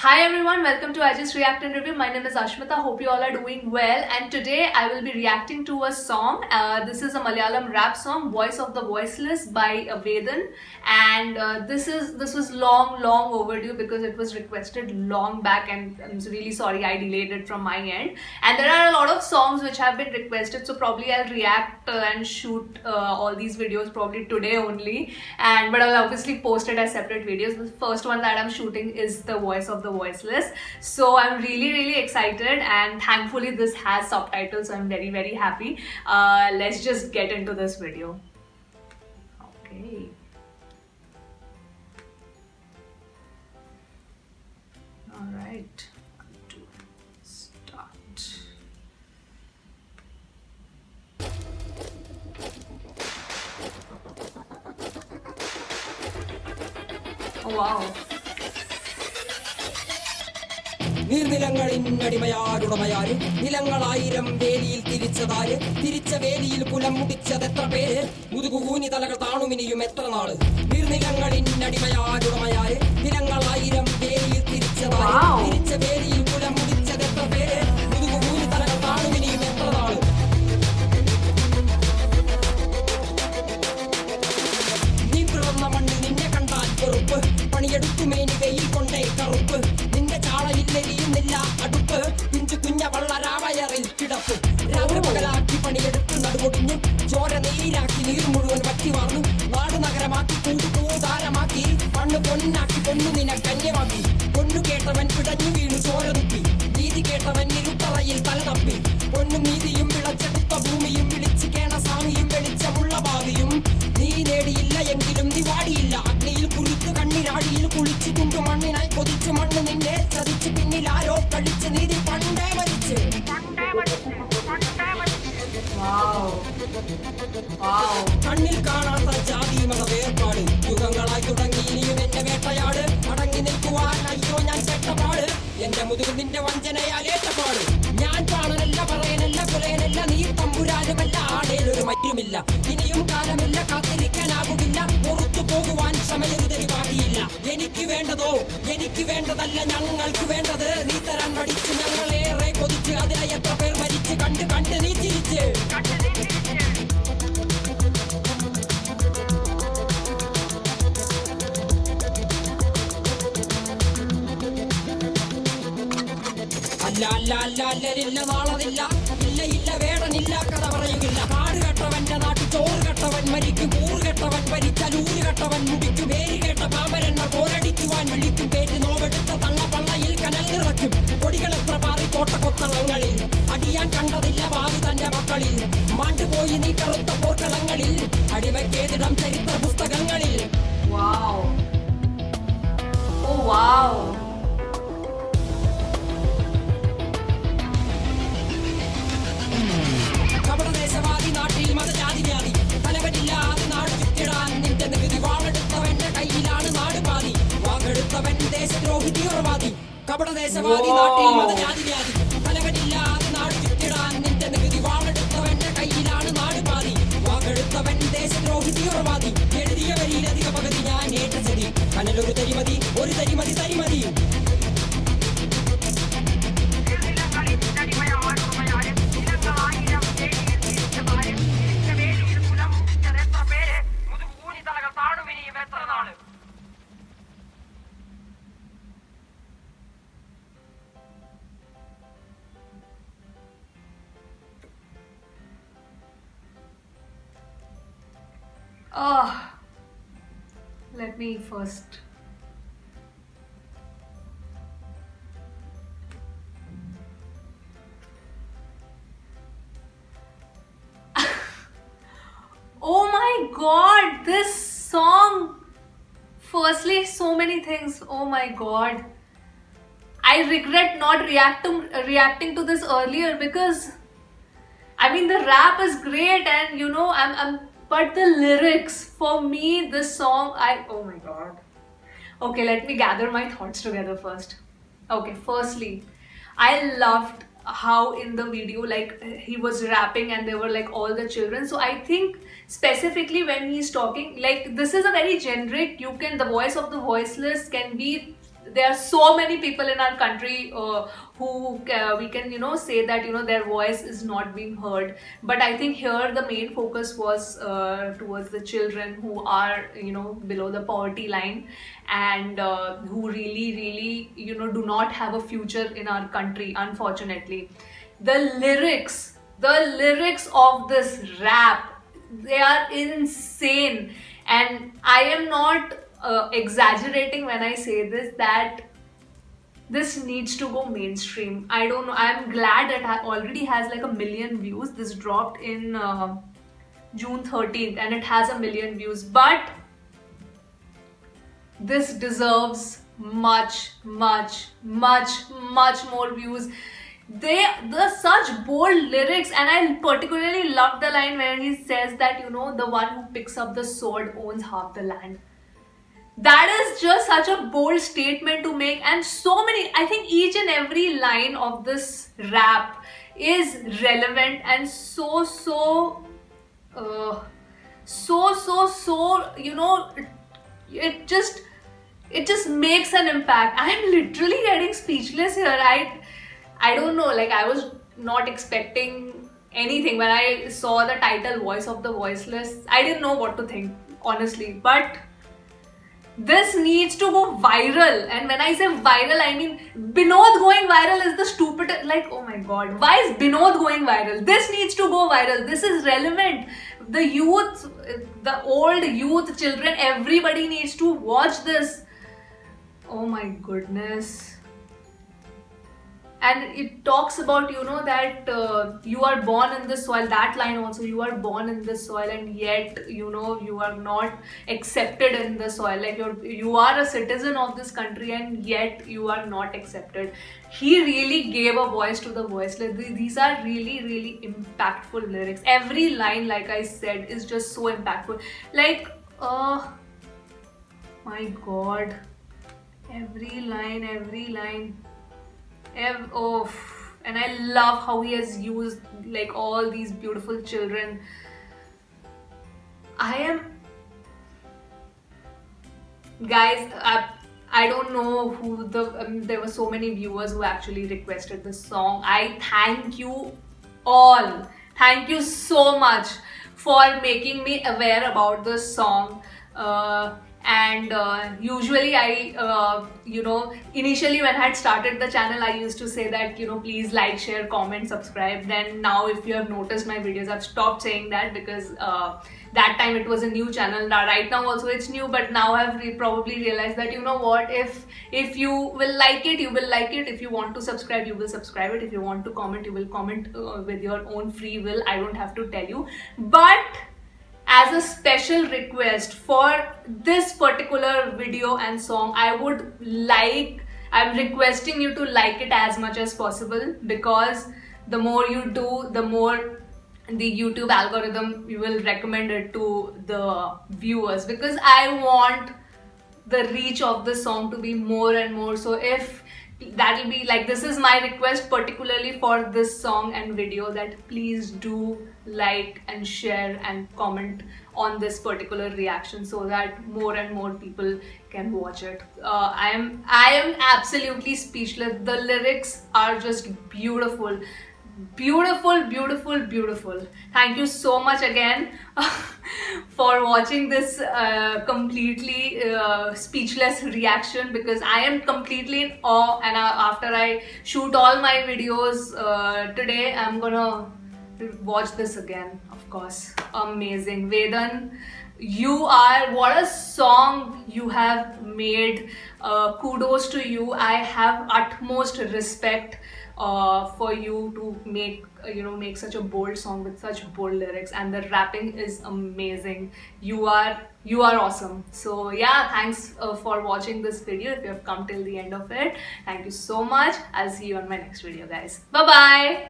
Hi everyone, welcome to I Just React and Review. My name is Ashmita. Hope you all are doing well. And today I will be reacting to a song. This is a Malayalam rap song, "Voice of the Voiceless" by Vedan. And this was long overdue because it was requested long back, and I'm really sorry I delayed it from my end. And there are a lot of songs which have been requested, so probably I'll react and shoot all these videos probably today only. But I'll obviously post it as separate videos. The first one that I'm shooting is the Voice of the Voiceless. So I'm really excited, and thankfully this has subtitles, so I'm very happy. Let's just get into this video. Okay. All right. To start. Oh wow. നീർനിലങ്ങളിന്നടിമയാരുടമയാര് നിലങ്ങളായിരം വേലിയിൽ തിരിച്ചതാര് തിരിച്ച വേലിയിൽ കുലം മുടിച്ചതെത്ര പേര് മുതുകുകൂനി തലകൾ താണുമിനിയും എത്ര നാള് നീർനിലങ്ങളിന്നടിമയാരുടമയാര് നിലങ്ങളായിരം വേലിയിൽ തിരിച്ചതാര് തിരിച്ച വേലിയിൽ കുലം മുടിച്ചതെത്ര പേര് മുതുകുകൂനി തലകൾ താണുമിനിയും എത്ര നാള് നീ പിറന്ന മണ്ണ് നിന്നെ കണ്ടാൽ വെറുപ്പ് പണിയെടുക്കുമേനി വെയിൽ കൊണ്ടേ കറുപ്പ് ില്ല അടുപ്പ് പിഞ്ചു കുഞ്ഞ വള്ളരാവയറിൽ കിടപ്പ് രാത്രി പകലാക്കി പണിയെടുത്ത് നടുകൊടിഞ്ഞ് ചോര നീരാക്കി നീർ മുഴുവൻ വറ്റി വാർന്നു നാട് നഗരമാക്കി കൂടാരമാക്കി പണ്ണ് പൊന്നാക്കി പൊന്നു നിന കന്യമാക്കി പൊന്നു കേട്ടവൻ പിടഞ്ഞു വീണു ചോര തുപ്പി നീതി കേട്ടവൻ ഇരുട്ടറയിൽ തല തപ്പി പൊന്നും നീതിയും വിളച്ചെടുത്ത ഭൂമിയും വിളിച്ചു കേണ സ്വാമിയും വെളിച്ചമുള്ള ഭാവിയും നീ നേടിയില്ല എങ്കിലും നീ വാടിയില്ല അഗ്നിയിൽ കുളിച്ചു കണ്ണിരാടിയിൽ കുളിച്ചു കുണ്ടു മണ്ണിനായി കൊതിച്ചു മണ്ണ് നിന്നെ ചതിച്ചു പിന്നിൽ ആരോ കളിച്ച് നീതി പണ്ടേ മരിച്ച് കണ്ണിൽ കാണാത്ത ജാതി മത വേർപാട് യുഗങ്ങളായി തുടങ്ങി ഇനിയും എന്റെ വേട്ടയാട് അടങ്ങി നിൽക്കുവാൻ അയ്യോ ഞാൻ പെട്ടപാട് എന്റെ മുതുകിൽ നിന്റെ വഞ്ചനയാലേറ്റപാട് ഞാൻ കാണനല്ല പറയനല്ല കുലയനല്ല നീ തമ്പുരാനുമല്ല ആടേലൊരു മറ്റുമില്ല ഇനിയും കാലമില്ല കാത്തിരിക്കാനാകുമില്ല പുറത്തു പോകുവാൻ ക്ഷമയൊരുതരി ബാക്കിയില്ല എനിക്ക് വേണ്ടതോ എനിക്ക് വേണ്ടതല്ല ഞങ്ങൾക്ക് വേണ്ടത് നീ തരാൻ പഠിച്ച് ഞങ്ങളേറെ കൊതിച്ച് അതിലെ എത്ര പേർ മരിച്ച് കണ്ട് നീ ചിരിച്ച് അല്ലല്ല നാളതില്ല ഇല്ല വേടനില്ല കഥ പറയുകില്ല കാട് കെട്ടവന്റെ നാട്ടിൽ ചോറ് കെട്ടവൻ മരിക്കും കൂറ് കെട്ടവൻ ഭരിച്ചാൽ ഊര് കെട്ടവൻ മുടിക്കും പേര് കേട്ട പാമ്പരന്മാർ പോരടിക്കുവാൻ വിളിക്കും പേര് നോവെടുത്ത തള്ളപ്പള്ളയിൽ കനൽ നിറയ്ക്കും കൊടികളെത്ര പാറി കോട്ടക്കൊത്തളങ്ങളിൽ അടിയാൻ കണ്ടതില്ല ഭാവി തന്റെ മക്കളിൽ മാണ്ടുപോയി നീ കറുത്ത പോർക്കളങ്ങളിൽ അടിമയ്ക്കേതിടം ചരിത്ര പുസ്തകങ്ങളിൽ കപടദേശവാദി നാട്ടിൽ മതജാതി വ്യാധി തലവനില്ലാതെ നാട് ചുറ്റിടാൻ നിന്റെ നികുതി വാളെടുത്തവന്റെ കയ്യിലാണ് നാട് പാതി വാങ്ങെടുത്തവൻ ദേശദ്രോഹി തീവ്രവാദി കപടദേശവാദി നാട്ടിൽ മതജാതി വ്യാധി തലവനില്ലാതെ നാട് ചുറ്റിടാൻ നിന്റെ നികുതി വാളെടുത്തവന്റെ കയ്യിലാണ് നാട് പാതി വാങ്ങെടുത്തവൻ ദേശദ്രോഹി തീവ്രവാദി എഴുതിയ വരിയിലധിക പകുതി ഞാൻ ഏറ്റ ചെടി കനലൊരു തരിമതി ഒരു തരിമതി തരിമതി Let me first. Oh my god, this song. Firstly, so many things. Oh my god. I regret not reacting to this earlier because I mean the rap is great, and you know but the lyrics, for me, this song, oh my god. Okay, let me gather my thoughts together first. Okay, firstly, I loved how in the video, like, he was rapping and there were like all the children. So I think specifically when he's talking, like, this is a very generic, the voice of the voiceless can be there are so many people in our country who we can say that their voice is not being heard. But I think here the main focus was towards the children who are below the poverty line, and who really do not have a future in our country, unfortunately. The lyrics of this rap, they are insane. And I am not exaggerating when I say this, that this needs to go mainstream. I don't know, I'm glad that it already has like 1 million views. This dropped in June 13th and it has 1 million views, but this deserves much more views. The such bold lyrics, and I particularly love the line where he says that the one who picks up the sword owns half the land. That is just such a bold statement to make, and so many, I think each and every line of this rap is relevant and so it just makes an impact. I am literally getting speechless here. I don't know, like I was not expecting anything when I saw the title Voice of the Voiceless. I didn't know what to think, honestly, but this needs to go viral. And when I say viral, I mean Binod going viral is the stupid, like, oh my god, why is Binod going viral? This needs to go viral. This is relevant. The youth, the old youth, children, everybody needs to watch this. Oh my goodness. And it talks about that you are born in this soil. That line also, you are born in this soil and yet you are not accepted in the soil. Like you are a citizen of this country and yet you are not accepted. He really gave a voice to the voiceless. These are really impactful lyrics. Every line, like I said, is just so impactful. Like my god, every line. Oh, and I love how he has used like all these beautiful children. Guys, I don't know who there were so many viewers who actually requested this song. I thank you all. Thank you so much for making me aware about this song. And usually I initially when I had started the channel, I used to say that please like, share, comment, subscribe. Then now, if you have noticed my videos, I've stopped saying that because that time it was a new channel. Now right now also it's new, but now I've probably realized that what, if you will like it, you will like it. If you want to subscribe, you will subscribe it. If you want to comment, you will comment with your own free will. I don't have to tell you. But as a special request for this particular video and song, I'm requesting you to like it as much as possible, because the more you do, the more the YouTube algorithm will recommend it to the viewers, because I want the reach of the song to be more and more. So if that'll be like, this is my request particularly for this song and video, that please do like and share and comment on this particular reaction so that more and more people can watch it. I am absolutely speechless. The lyrics are just beautiful. Beautiful. Thank you so much again for watching this completely speechless reaction, because I am completely in awe. And after I shoot all my videos today, I'm gonna watch this again, of course. Amazing. Vedan, what a song you have made. Kudos to you. I have utmost respect for you to make such a bold song with such bold lyrics, and the rapping is amazing. You are awesome. So yeah, thanks for watching this video. If you have come till the end of it, thank you so much. I'll see you on my next video, guys. Bye bye.